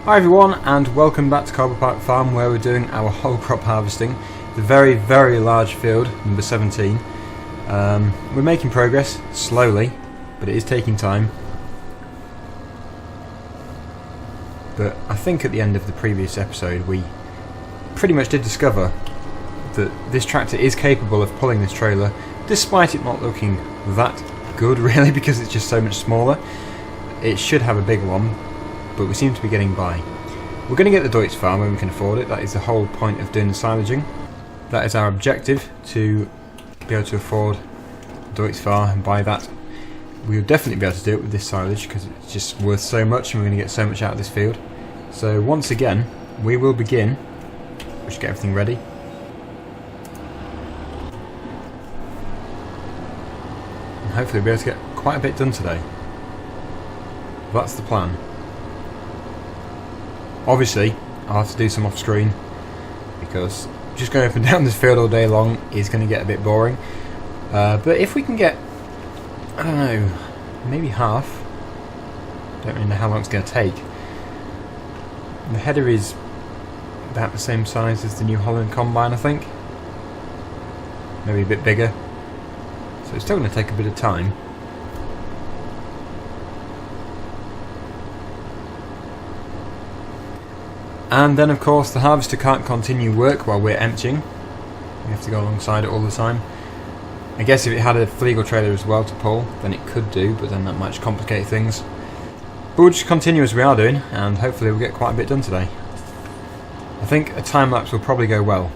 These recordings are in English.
Hi everyone, and welcome back to Coldborough Farm, where we're doing our whole crop harvesting. The very large field, number 17. We're making progress, slowly, but it is taking time. But I think at the end of the previous episode we pretty much did discover that this tractor is capable of pulling this trailer, despite it not looking that good really, because it's just so much smaller. It should have a bigger one, but we seem to be getting by. We're going to get the Deutz farm when we can afford it. That is the whole point of doing the silaging. That is our objective, to be able to afford the Deutz farm and buy that. We'll definitely be able to do it with this silage because it's just worth so much and we're going to get so much out of this field. So once again, we will begin. We should get everything ready. And hopefully we'll be able to get quite a bit done today. That's the plan. Obviously, I'll have to do some off-screen because just going up and down this field all day long is going to get a bit boring. But if we can get, I don't know, maybe half. Don't really know how long it's going to take. The header is about the same size as the New Holland combine, I think. Maybe a bit bigger. So it's still going to take a bit of time. And then of course the harvester can't continue work while we're emptying. We have to go alongside it all the time. I guess if it had a legal trailer as well to pull, then it could do, but then that might complicate things. But we'll just continue as we are doing, and hopefully we'll get quite a bit done today. I think a time lapse will probably go well.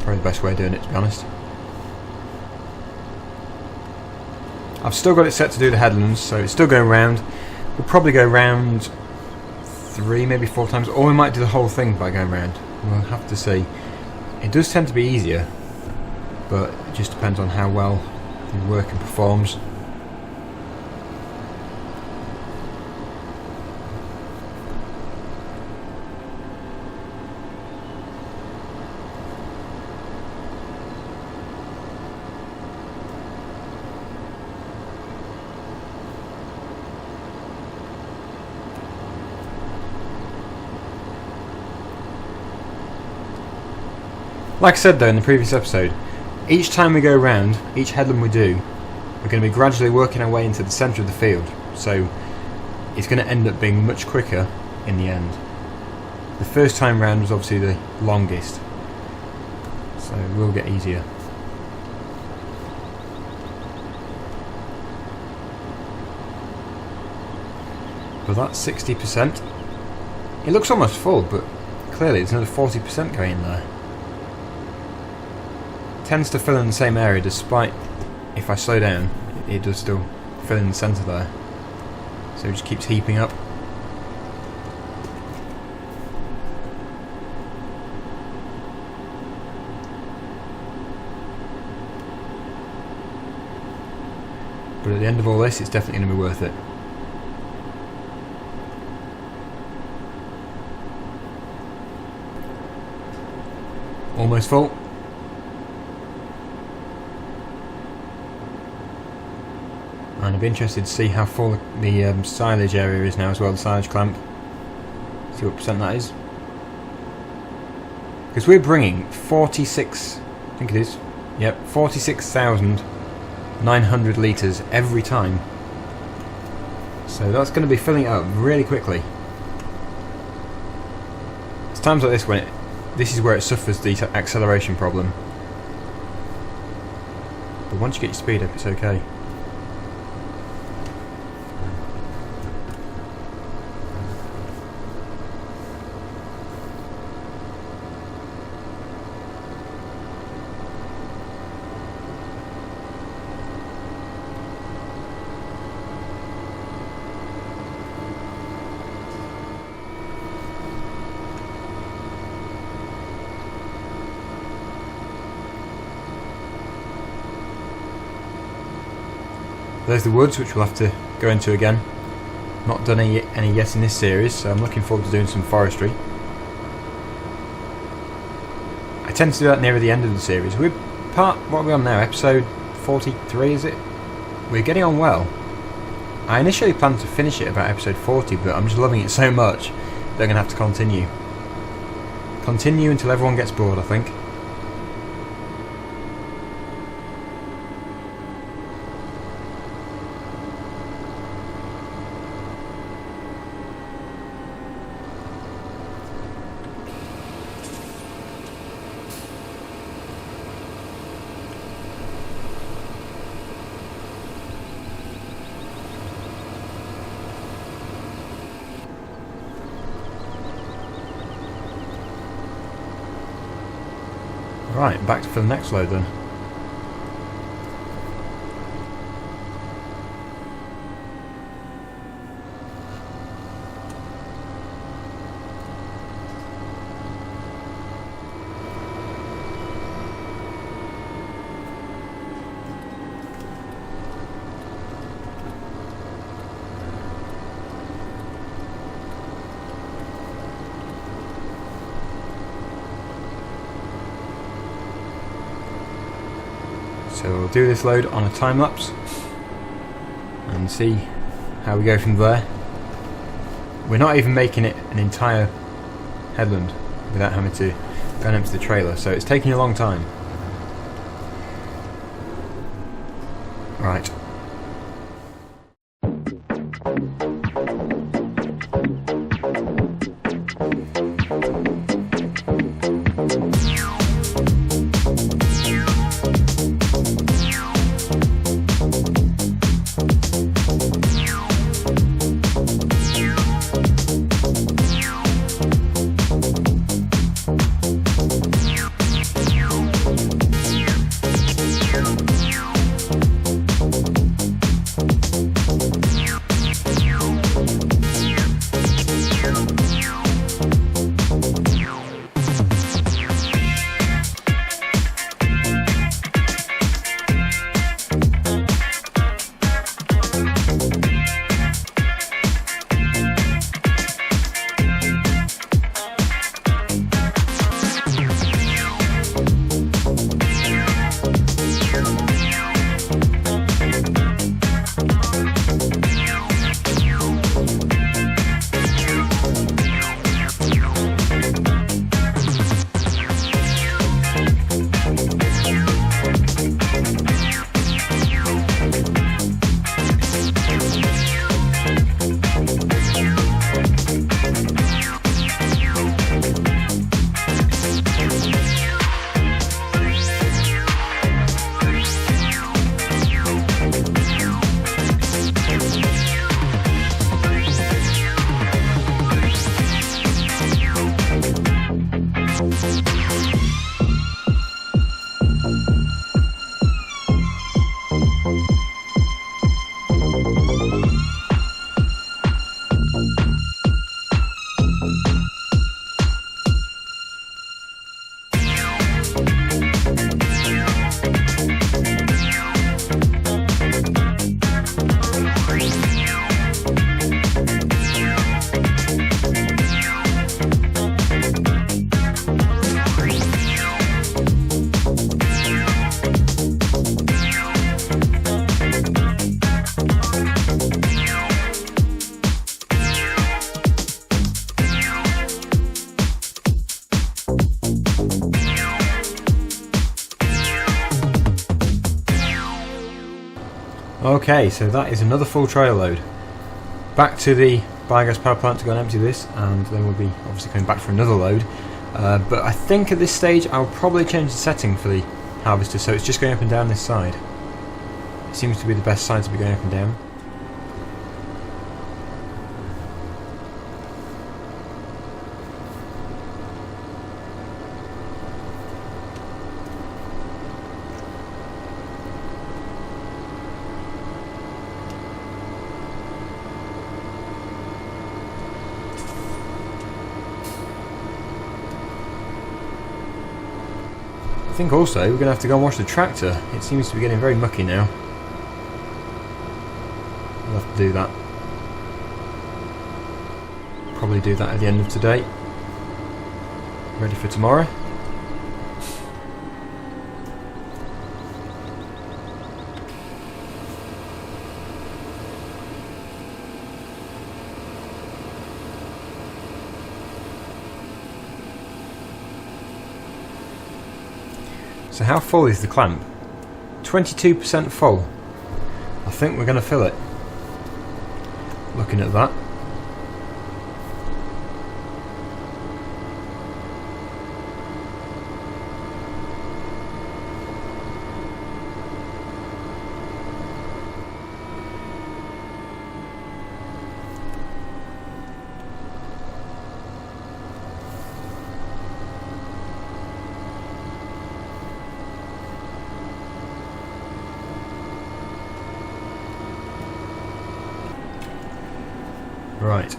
Probably the best way of doing it, to be honest. I've still got it set to do the headlands, so it's still going round. We'll probably go round 3, maybe 4 times, or we might do the whole thing by going round. We'll have to see. It does tend to be easier, but it just depends on how well the worker performs. Like I said though in the previous episode, each time we go around, each headland we do, we're going to be gradually working our way into the centre of the field, so it's going to end up being much quicker in the end. The first time round was obviously the longest, so it will get easier. But that's 60%. It looks almost full, but clearly there's another 40% going in there. Tends to fill in the same area, despite if I slow down it does still fill in the centre there, so it just keeps heaping up. But at the end of all this it's definitely going to be worth it. Almost full. And I'd be interested to see how full the silage area is now as well, the silage clamp. See what percent that is. Because we're bringing 46, I think it is, yep, 46,900 litres every time. So that's going to be filling it up really quickly. It's times like this when this is where it suffers the acceleration problem. But once you get your speed up, it's okay. There's the woods, which we'll have to go into again. Not done any yet in this series, so I'm looking forward to doing some forestry. I tend to do that near the end of the series. What are we on now? Episode 43, is it? We're getting on well. I initially planned to finish it about episode 40, but I'm just loving it so much they're going to have to continue. Continue until everyone gets bored, I think. Right, back for the next load then. So we'll do this load on a time lapse and see how we go from there. We're not even making it an entire headland without having to go and empty the trailer, so it's taking a long time. Right. Okay, so that is another full trailer load. Back to the biogas power plant to go and empty this, and then we'll be obviously coming back for another load. But I think at this stage I'll probably change the setting for the harvester so it's just going up and down this side. It seems to be the best side to be going up and down. I think also we're going to have to go and wash the tractor. It seems to be getting very mucky now. We'll have to do that. Probably do that at the end of today. Ready for tomorrow. So how full is the clamp? 22% full. I think we're going to fill it. Looking at that. Right,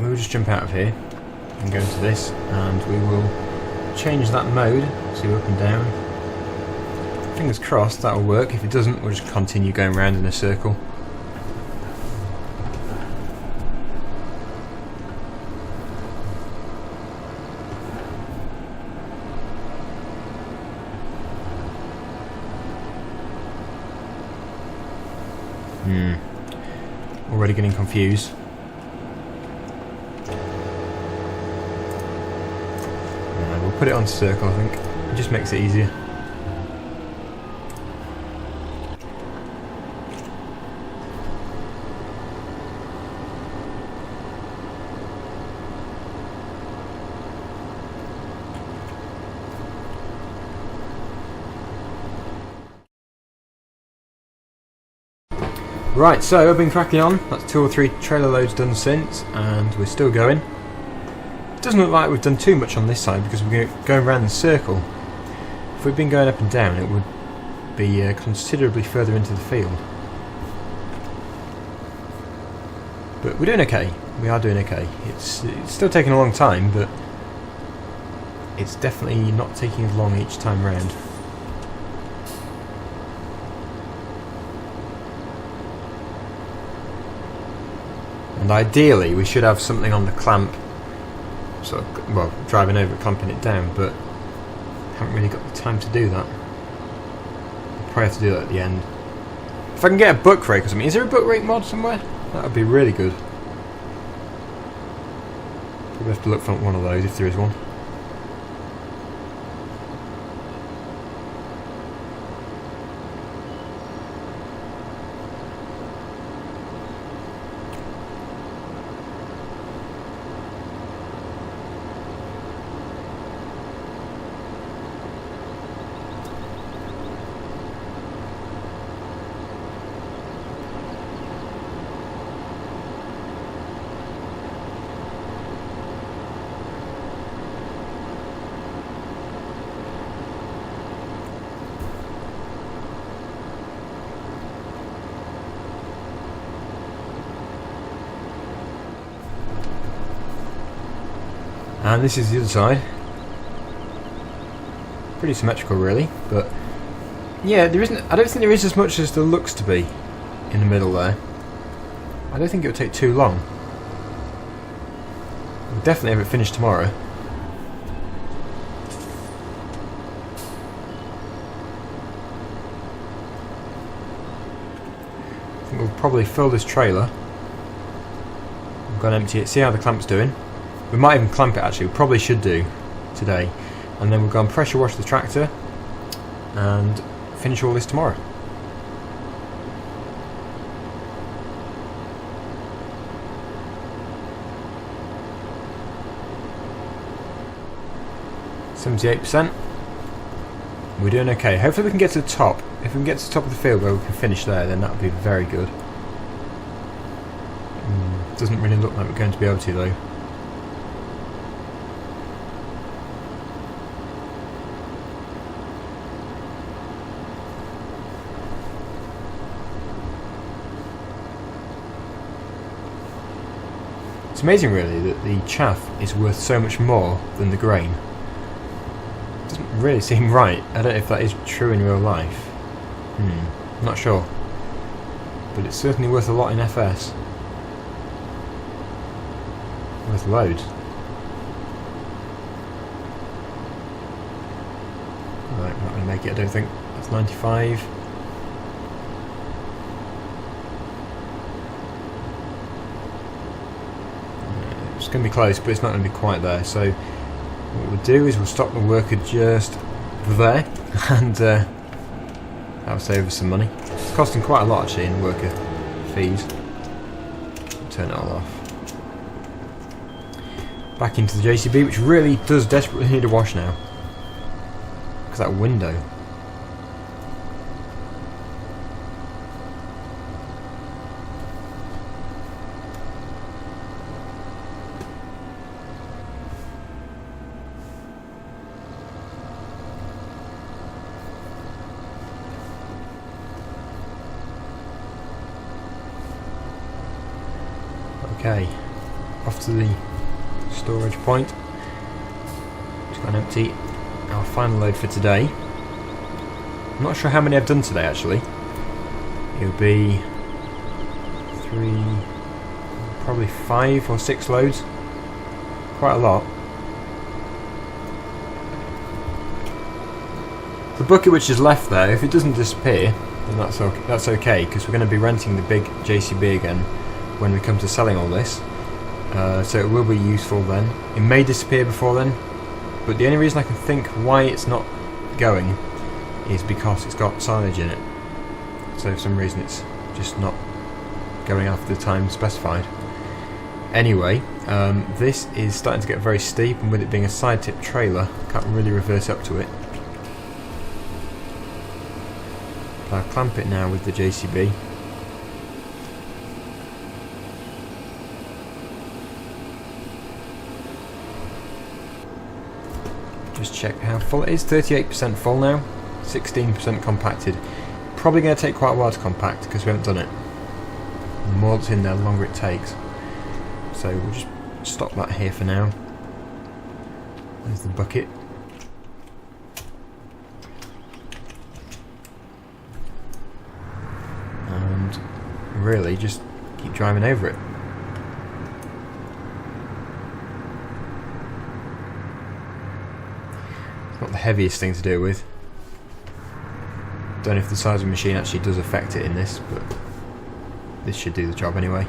we will just jump out of here and go into this, and we will change that mode, so up and down. Fingers crossed that'll work. If it doesn't, we'll just continue going around in a circle. Already getting confused. We'll put it on circle, I think. It just makes it easier. Right, so I've been cracking on. That's 2 or 3 trailer loads done since, and we're still going. It doesn't look like we've done too much on this side because we're going around the circle. If we'd been going up and down, it would be considerably further into the field. But we're doing okay. We are doing okay. It's still taking a long time, but it's definitely not taking as long each time round. And ideally we should have something on the clamp, sort of, well, driving over it, clamping it down, but haven't really got the time to do that. I'll probably have to do that at the end. If I can get a book rake or something. Is there a book rake mod somewhere? That would be really good. Probably have to look for one of those if there is one. And this is the other side. Pretty symmetrical really, but yeah, there isn't. I don't think there is as much as there looks to be in the middle there. I don't think it would take too long. We'll definitely have it finished tomorrow. I think we'll probably fill this trailer. We're going to empty it, see how the clamp's doing. We might even clamp it actually, we probably should do today. And then we'll go and pressure wash the tractor and finish all this tomorrow. %. We're doing okay. Hopefully we can get to the top. If we can get to the top of the field where we can finish there, then that would be very good. Doesn't really look like we're going to be able to though. It's amazing really that the chaff is worth so much more than the grain. It doesn't really seem right. I don't know if that is true in real life. I'm not sure. But it's certainly worth a lot in FS. Worth loads. Right, we're not going to make it, I don't think. That's 95. It's going to be close, but it's not going to be quite there. So what we'll do is we'll stop the worker just there, and that'll save us some money. It's costing quite a lot actually in worker fees. Turn it all off. Back into the JCB, which really does desperately need a wash now. Look at that window. Okay, off to the storage point. Just got an empty our final load for today. I'm not sure how many I've done today actually. It'll be probably 5 or 6 loads. Quite a lot. The bucket which is left there, if it doesn't disappear, then that's okay, because we're going to be renting the big JCB again when we come to selling all this. So it will be useful then. It may disappear before then, but the only reason I can think why it's not going is because it's got silage in it. So for some reason it's just not going after the time specified. Anyway, this is starting to get very steep, and with it being a side tip trailer, I can't really reverse up to it. But I'll clamp it now with the JCB. Just check how full it is. 38% full now, 16% compacted. Probably going to take quite a while to compact because we haven't done it. The more that's in there, the longer it takes. So we'll just stop that here for now. There's the bucket. And really just keep driving over it. Not the heaviest thing to do with. Don't know if the size of the machine actually does affect it in this, but this should do the job anyway.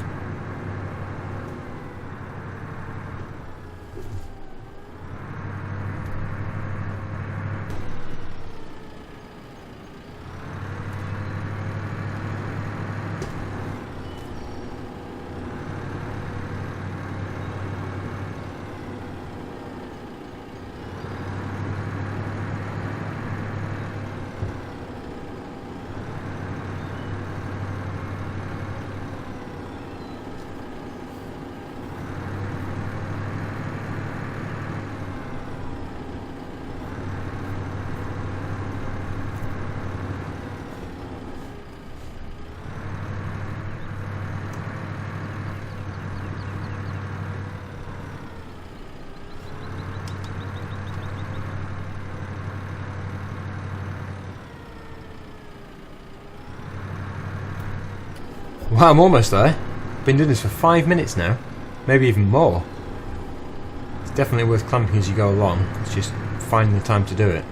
Wow, I'm almost there. Been doing this for 5 minutes now, maybe even more. It's definitely worth clamping as you go along. It's just finding the time to do it.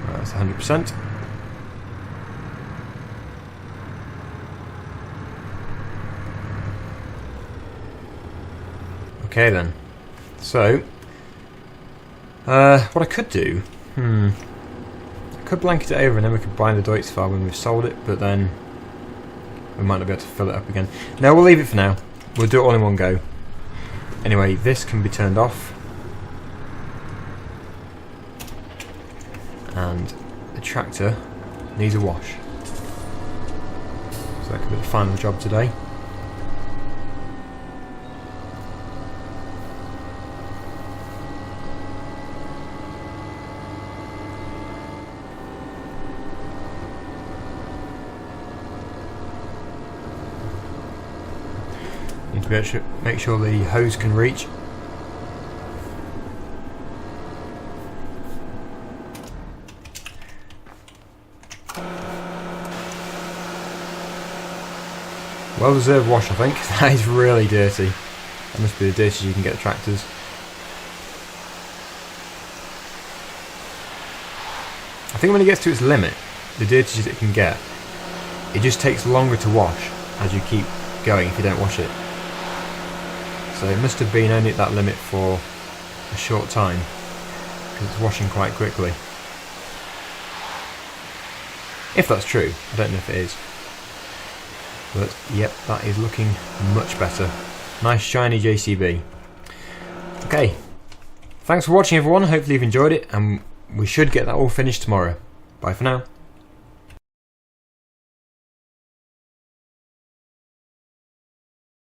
Right, that's 100%. Okay then. So what I could do, I could blanket it over and then we could buy the Deutz when we've sold it, but then we might not be able to fill it up again. No, we'll leave it for now. We'll do it all in one go. Anyway, this can be turned off. And the tractor needs a wash. So that could be the final job today. Need to make sure the hose can reach. Well deserved wash, I think. That is really dirty. That must be the dirtiest you can get tractors. I think when it gets to its limit, the dirtiest it can get, it just takes longer to wash as you keep going if you don't wash it. so it must have been only at that limit for a short time, because it's washing quite quickly. If that's true, I don't know if it is. But yep, that is looking much better. Nice shiny JCB. Okay, thanks for watching everyone, hopefully you've enjoyed it, and we should get that all finished tomorrow. Bye for now.